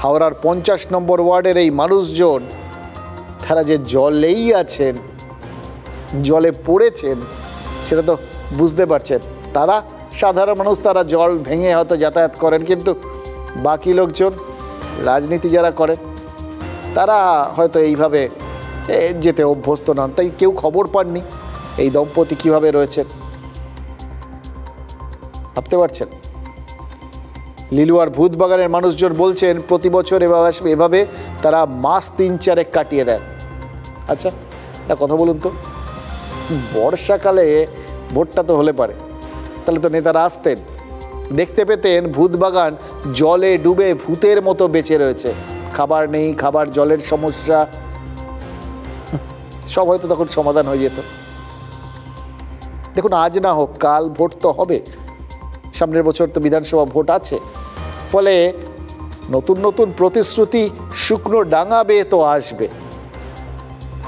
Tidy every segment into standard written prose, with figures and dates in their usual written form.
হাওড়ার 50 নম্বর ওয়ার্ডের এই মানুষজন তারা যে জলেই আছেন, জলে পড়েছেন, সেটা তো বুঝতে পারছেন। তারা সাধারণ মানুষ, তারা জল ভেঙে হয়তো যাতায়াত করেন, কিন্তু বাকি লোকজন, রাজনীতি যারা করেন, তারা হয়তো এইভাবে যেতে অভ্যস্ত নন, তাই কেউ খবর পাননি এই দম্পতি কীভাবে রয়েছেন। ভাবতে পারছেন? লিলুয়ার ভূতবাগানের মানুষজন বলছেন প্রতি বছর এভাবে তারা মাস 3-4 কাটিয়ে দেন। আচ্ছা, একটা কথা বলুন তো, বর্ষাকালে ভোটটা তো হলে পারে, তাহলে তো নেতারা আসতেন, দেখতে পেতেন ভূতবাগান জলে ডুবে ভূতের মতো বেঁচে রয়েছে, খাবার নেই, খাবার জলের সমস্যা, সব হয়তো তখন সমাধান হয়ে যেত। দেখুন, আজ না হোক কাল ভোট তো হবে, সামনের বছর তো বিধানসভা ভোট আছে, ফলে নতুন নতুন প্রতিশ্রুতি শুকনো ডাঙা বেয়ে তো আসবে।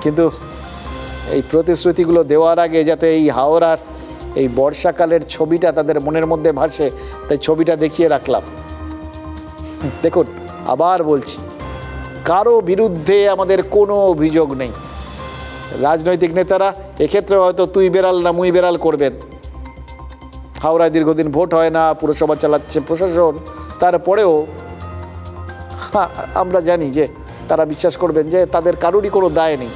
কিন্তু এই প্রতিশ্রুতিগুলো দেওয়ার আগে যাতে এই হাওড়ার এই বর্ষাকালের ছবিটা তাদের মনের মধ্যে ভাসে, তাই ছবিটা দেখিয়ে রাখলাম। দেখুন, আবার বলছি, কারো বিরুদ্ধে আমাদের কোনো অভিযোগ নেই। রাজনৈতিক নেতারা এক্ষেত্রে হয়তো তুই বেড়াল না মুই বেড়াল করবেন। হাওড়ায় দীর্ঘদিন ভোট হয় না, পুরসভা চালাচ্ছে প্রশাসন, তারপরেও আমরা জানি যে তারা বিশ্বাস করবেন যে তাদের কারোরই কোনো দায় নেই।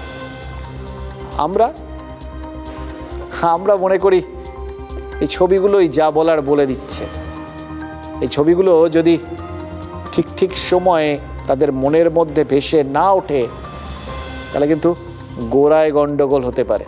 আমরা মনে করি এই ছবিগুলোই যা বলার বলে দিচ্ছে। এই ছবিগুলো যদি ঠিক সময়ে তাদের মনের মধ্যে ভেসে না ওঠে, তাহলে কিন্তু গোড়ায় গণ্ডগোল হতে পারে।